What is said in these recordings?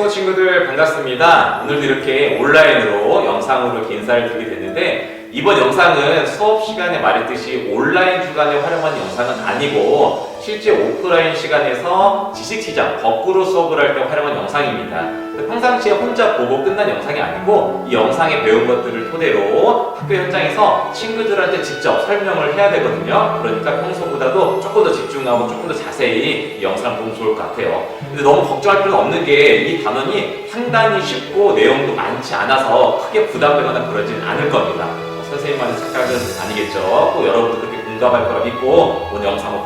수호 친구들 반갑습니다. 오늘도 이렇게 온라인으로 영상으로 이렇게 인사를 드리게 됐는데 이번 영상은 수업 시간에 말했듯이 온라인 주간에 활용한 영상은 아니고 실제 오프라인 시간에서 지식시장, 거꾸로 수업을 할 때 활용한 영상입니다. 평상시에 혼자 보고 끝난 영상이 아니고 이 영상에 배운 것들을 토대로 학교 현장에서 친구들한테 직접 설명을 해야 되거든요. 그러니까 평소보다도 조금 더 집중하고 조금 더 자세히 이 영상을 보면 좋을 것 같아요. 근데 너무 걱정할 필요는 없는 게 이 단원이 상당히 쉽고 내용도 많지 않아서 크게 부담되거나 그러진 않을 겁니다. 선생님만의 착각은 아니겠죠. 꼭 여러분도 그렇게 공감할 거라 믿고 오늘 영상을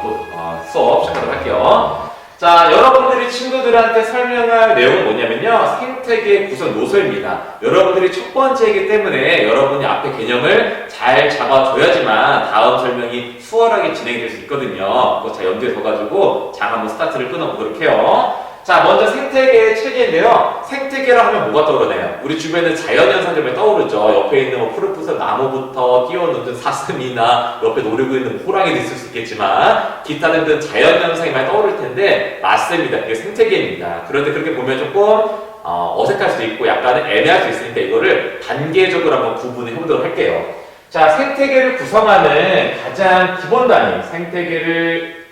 수업 시작하도록 할게요. 자, 여러분들이 친구들한테 설명할 내용은 뭐냐면요. 생태계 구성 요소입니다. 여러분들이 첫 번째이기 때문에 여러분이 앞에 개념을 잘 잡아줘야지만 다음 설명이 수월하게 진행이 될 수 있거든요. 그거 잘 염두에 둬가지고 자, 한번 스타트를 끊어보도록 해요. 자, 먼저 생태계의 체계인데요. 생태계라 하면 뭐가 떠오르나요? 우리 주변에 자연현상들이 떠오르죠. 옆에 있는 뭐 푸릇푸릇 나무부터 뛰어노는 사슴이나 옆에 놀고 있는 호랑이도 있을 수 있겠지만 기타 등등 자연현상이 많이 떠오를 텐데 맞습니다. 그게 생태계입니다. 그런데 그렇게 보면 조금 어색할 수도 있고 약간은 애매할 수 있으니까 이거를 단계적으로 한번 구분해 보도록 할게요. 자, 생태계를 구성하는 가장 기본 단위, 생태계를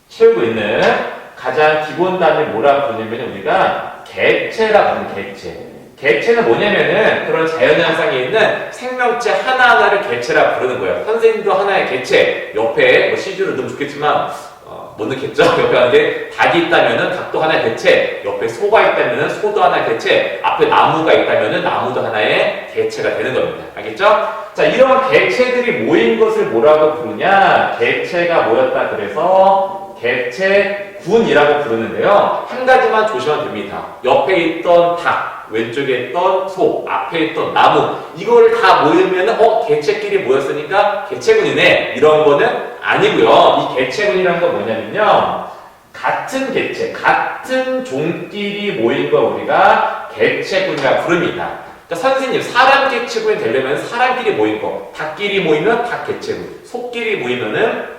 채우고 있는 가장 기본 단위를 뭐라고 부르냐면 우리가 개체라고 하는 개체. 개체는 뭐냐면은 그런 자연현상에 있는 생명체 하나하나를 개체라고 부르는 거예요. 선생님도 하나의 개체, 옆에 뭐 CG로 넣으면 좋겠지만 못 넣겠죠? 옆에 만약에 닭이 있다면은 닭도 하나의 개체, 옆에 소가 있다면은 소도 하나의 개체, 앞에 나무가 있다면은 나무도 하나의 개체가 되는 겁니다. 알겠죠? 자, 이런 개체들이 모인 것을 뭐라고 부르냐? 개체가 모였다 그래서 개체군이라고 부르는데요. 한 가지만 조심하면 됩니다. 옆에 있던 닭, 왼쪽에 있던 소, 앞에 있던 나무 이거를 다 모이면 개체끼리 모였으니까 개체군이네 이런 거는 아니고요. 이 개체군이라는 건 뭐냐면요. 같은 개체, 같은 종끼리 모인 걸 우리가 개체군이라고 부릅니다. 그러니까 선생님, 사람 개체군이 되려면 사람끼리 모인 거, 닭끼리 모이면 닭 개체군, 소끼리 모이면은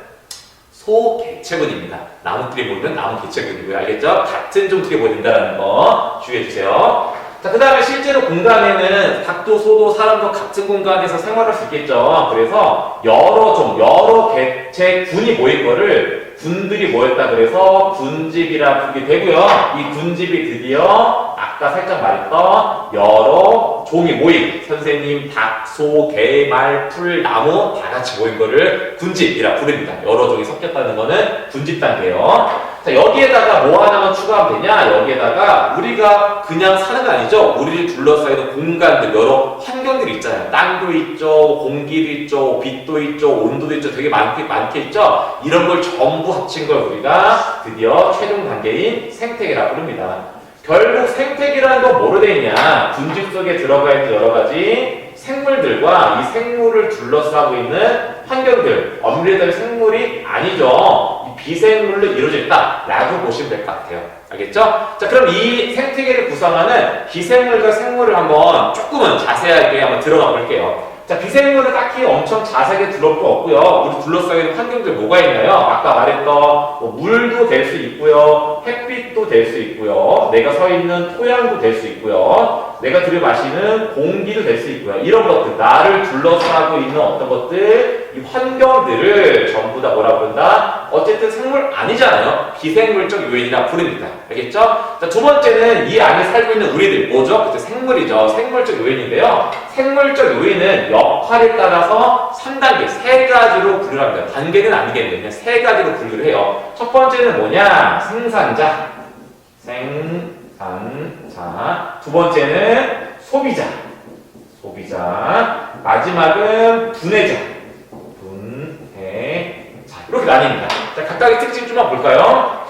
소 개체군입니다. 나무끼리 모이면 나무 개체군이고요. 알겠죠? 같은 종끼리 모인다는 거 주의해주세요. 자, 그 다음에 실제로 공간에는 닭도 소도 사람도 같은 공간에서 생활할 수 있겠죠. 그래서 여러 개체군이 모인 거를 군들이 모였다 그래서 군집이라 부르게 되고요. 이 군집이 드디어 아까 살짝 말했던 여러 종이 모인 선생님, 닭, 소, 개, 말, 풀, 나무 다 같이 모인 거를 군집이라 부릅니다. 여러 종이 섞였다는 거는 군집 단계예요. 자, 여기에다가 뭐 하나만 추가하면 되냐? 여기에다가 우리가 그냥 사는 거 아니죠? 우리를 둘러싸이는 공간들, 여러 환경들이 있잖아요. 땅도 있죠, 공기도 있죠, 빛도 있죠, 온도도 있죠, 되게 많게 있죠? 이런 걸 전부 합친 걸 우리가 드디어 최종 단계인 생태계라고 부릅니다. 결국 생태계라는 건 뭐로 되어 있냐? 군집 속에 들어가 있는 여러 가지 생물들과 이 생물을 둘러싸고 있는 환경들, 엄밀히 따지면 생물이 아니죠. 비생물로 이루어져 있다라고 보시면 될 것 같아요. 알겠죠? 자, 그럼 이 생태계를 구성하는 비생물과 생물을 한번 조금은 자세하게 한번 들어가 볼게요. 자, 비생물은 딱히 엄청 자세하게 들어볼 거 없고요. 우리 둘러싸여 있는 환경들 뭐가 있나요? 아까 말했던 물도 될 수 있고요. 햇빛도 될 수 있고요. 내가 서 있는 토양도 될 수 있고요. 내가 들여 마시는 공기도 될 수 있고요. 이런 것들, 나를 둘러싸고 있는 어떤 것들, 이 환경들을 전부 다 뭐라 부른다? 어쨌든 생물 아니잖아요. 비생물적 요인이라 부릅니다. 알겠죠? 자, 두 번째는 이 안에 살고 있는 우리들, 뭐죠? 그때 생물이죠. 생물적 요인인데요. 생물적 요인은 역할에 따라서 3단계, 3가지로 분류를 합니다. 단계는 아니겠네요. 그냥 3가지로 분류를 해요. 첫 번째는 뭐냐? 생산자. 두 번째는 소비자. 마지막은 분해자. 이렇게 나뉩니다. 자, 각각의 특징 좀만 볼까요?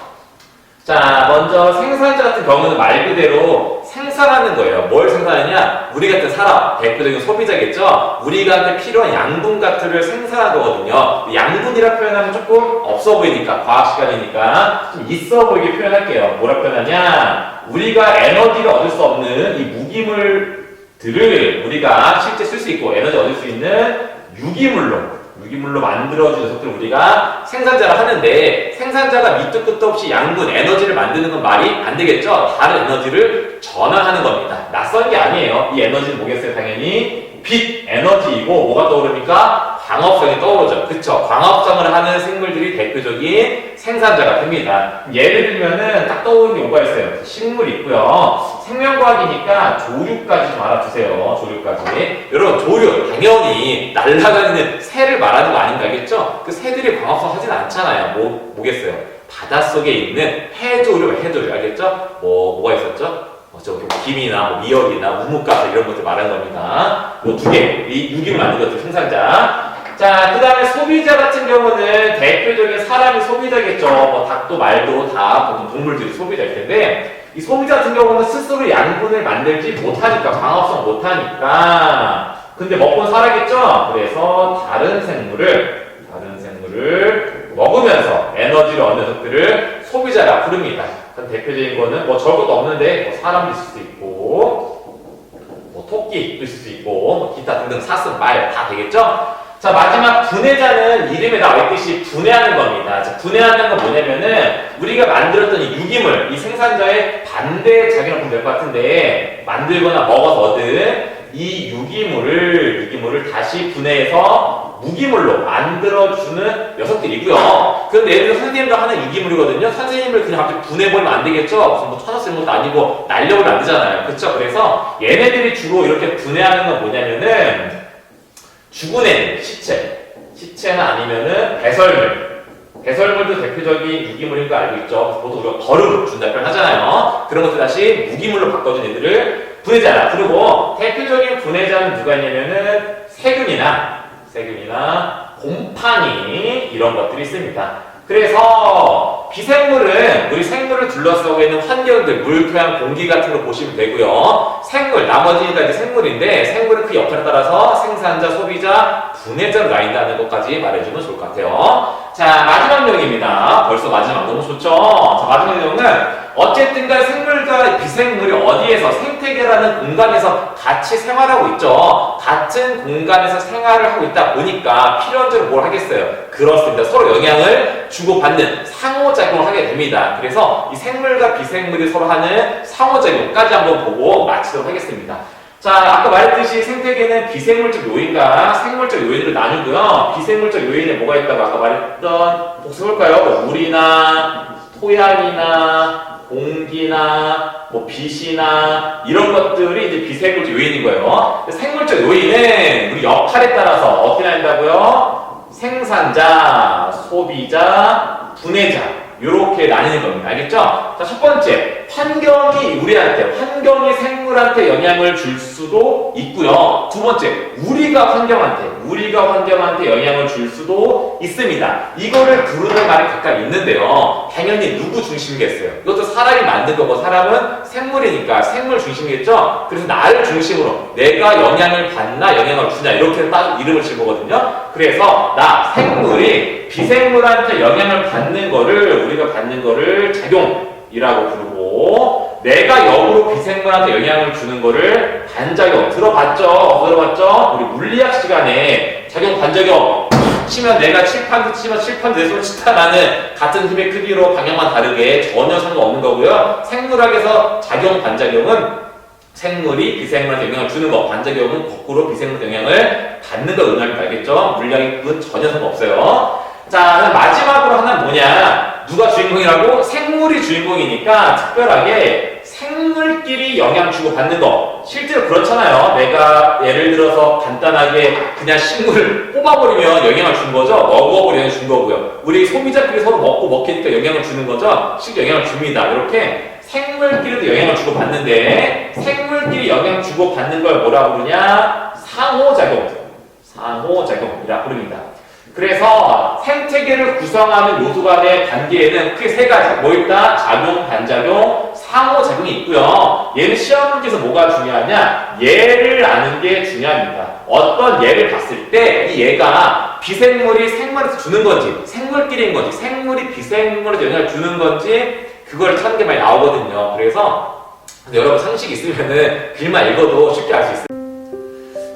자, 먼저 생산자 같은 경우는 말 그대로 생산하는 거예요. 뭘 생산하냐? 우리 같은 사람, 대표적인 소비자겠죠? 우리가 필요한 양분 같은 걸 생산하는 거거든요. 양분이라 표현하면 조금 없어 보이니까, 과학 시간이니까 좀 있어 보이게 표현할게요. 뭐라 표현하냐? 우리가 에너지를 얻을 수 없는 이 무기물들을 우리가 실제 쓸 수 있고 에너지 얻을 수 있는 유기물로 유기물로 만들어진 녀석들을 우리가 생산자를 하는데 생산자가 밑도 끝도 없이 양분, 에너지를 만드는 건 말이 안 되겠죠? 다른 에너지를 전환하는 겁니다. 낯선 게 아니에요. 이 에너지는 뭐겠어요? 당연히 빛 에너지이고 뭐가 떠오릅니까? 광합성이 떠오르죠. 그쵸? 광합성을 하는 생물들이 대표적인 생산자가 됩니다. 예를 들면은 딱 떠오르는 게 뭐가 있어요? 식물이 있고요. 생명과학이니까 조류까지 좀 알아두세요. 조류까지. 여러분, 조류 당연히 날아다니는 새를 말하는 거 아닌가 알겠죠? 그 새들이 광합성 하진 않잖아요. 뭐겠어요? 바닷속에 있는 해조류 알겠죠? 뭐가 있었죠? 김이나 미역이나 우뭇가스 이런 것들 말하는 겁니다. 두 개, 이 유기물 만든 것들 생산자. 자, 그 다음에 소비자 같은 경우는 대표적인 사람이 소비자겠죠. 닭도 말도 다 보통 동물들이 소비자일 텐데 이 소비자 같은 경우는 스스로 양분을 만들지 못하니까 광합성 못하니까 근데 먹고는 살아겠죠. 그래서 다른 생물을 먹으면서 에너지를 얻는 녀석들을 소비자라 부릅니다. 대표적인 거는 저것도 없는데 사람도 있을 수 있고 토끼도 있을 수 있고 기타 등등 사슴, 말 다 되겠죠? 자, 마지막 분해자는 이름에 나와 있듯이 분해하는 겁니다. 자, 분해하는 건 뭐냐면은 우리가 만들었던 이 유기물, 이 생산자의 반대 작용을 보면 될 것 같은데 만들거나 먹어서 얻은 이 유기물을 다시 분해해서 무기물로 만들어주는 녀석들이고요. 그런데 예를 들어 선생님도 하는 유기물이거든요. 선생님을 그냥 갑자기 분해버리면 안 되겠죠? 무슨 천하 쓰는 것도 아니고 날려버리면 안 되잖아요. 그쵸? 그래서 얘네들이 주로 이렇게 분해하는 건 뭐냐면은 죽은 애, 시체나 아니면은 배설물도 대표적인 유기물인 거 알고 있죠? 보통 우리가 거름 준다 표현 하잖아요. 그런 것들 다시 무기물로 바꿔준 애들을 분해자라. 그리고 대표적인 분해자는 누가 있냐면은 세균이나 곰팡이 이런 것들이 있습니다. 그래서 비생물은 우리 생물을 둘러싸고 있는 환경들, 물, 토양, 공기 같은 거 보시면 되고요. 나머지가 이제 생물인데 생물은 그 역할에 따라서 생산자, 소비자, 분해자로 나뉜다는 것까지 말해주면 좋을 것 같아요. 자, 마지막 내용입니다. 벌써 마지막 너무 좋죠? 자, 마지막 내용은 어쨌든 간 생물과 비생물이 어디에서 생태계라는 공간에서 같이 생활하고 있죠. 같은 공간에서 생활을 하고 있다 보니까 필연적으로 뭘 하겠어요? 그렇습니다. 서로 영향을 주고받는 상호작용을 하게 됩니다. 그래서 이 생물과 비생물이 서로 하는 상호작용까지 한번 보고 마치도록 하겠습니다. 자, 아까 말했듯이 생태계는 비생물적 요인과 생물적 요인으로 나누고요. 비생물적 요인에 뭐가 있다고 아까 말했던 복습해볼까요? 물이나 토양이나 공기나 빛이나 이런 것들이 이제 비생물적 요인인 거예요. 생물적 요인은 우리 역할에 따라서 어떻게 나뉜다고요? 생산자, 소비자, 분해자 이렇게 나뉘는 겁니다. 알겠죠? 자, 첫 번째, 환경이 환경이 생물한테 영향을 줄 수도 있고요. 두 번째, 우리가 환경한테 영향을 줄 수도 있습니다. 이거를 부르는 말이 각각 있는데요. 당연히 누구 중심이겠어요? 이것도 사람이 만든 거고 사람은 생물이니까 생물 중심이겠죠? 그래서 나를 중심으로 내가 영향을 받나 영향을 주냐 이렇게 딱 이름을 질 거거든요. 그래서 생물이 비생물한테 영향을 받는 거를 우리가 받는 거를 작용이라고 부르고 내가 역으로 비생물한테 영향을 주는 거를 반작용. 들어봤죠? 우리 물리학 시간에 작용 반작용 치면 내가 칠판도 치면 칠판 내 손 치다 나는 같은 힘의 크기로 방향만 다르게 전혀 상관없는 거고요. 생물학에서 작용 반작용은 생물이 비생물한테 영향을 주는 거, 반작용은 거꾸로 비생물한테 영향을 받는 거 의미합니다. 알겠죠? 물리학이 그건 전혀 상관없어요. 자, 마지막으로 하나는 뭐냐? 누가 주인공이라고? 생물이 주인공이니까 특별하게 생물끼리 영향 주고 받는 거. 실제로 그렇잖아요. 내가 예를 들어서 간단하게 그냥 식물을 뽑아버리면 영향을 준 거죠. 먹어버리면 영향을 준 거고요. 우리 소비자끼리 서로 먹히니까 영향을 주는 거죠. 실제 영향을 줍니다. 이렇게 생물끼리도 영향을 주고 받는데 생물끼리 영향 주고 받는 걸 뭐라고 부르냐? 상호작용이라 부릅니다. 그래서 생태계를 구성하는 요소 간의 관계에는 크게 세 가지 뭐 있다? 작용, 반작용, 상호작용이 있고요. 얘는 시험 문제에서 뭐가 중요하냐? 얘를 아는 게 중요합니다. 어떤 얘를 봤을 때 이 얘가 비생물이 생물한테 주는 건지 생물끼리인 건지 생물이 비생물한테 영향을 주는 건지 그걸 찾는 게 많이 나오거든요. 그래서 여러분 상식이 있으면은 글만 읽어도 쉽게 알 수 있어요.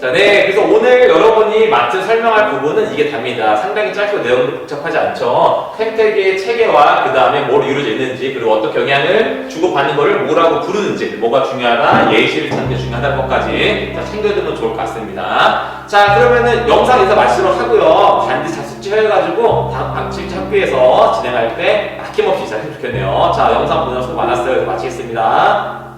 자, 네. 그래서 오늘 여러분이 맡은 설명할 부분은 이게 답니다. 상당히 짧고 내용도 복잡하지 않죠. 생태계의 체계와 그 다음에 뭘 이루어져 있는지, 그리고 어떤 영향을 주고받는 거를 뭐라고 부르는지, 뭐가 중요하다, 예시를 찾는 게 중요하다는 것까지 자, 챙겨두면 좋을 것 같습니다. 자, 그러면은 영상 인사 마치도록 하고요. 반드시 잘 숙지해가지고 실제 학교에서 진행할 때 아낌없이 잘 했으면 좋겠네요. 자, 영상 보셔서 수고 많았어요. 마치겠습니다.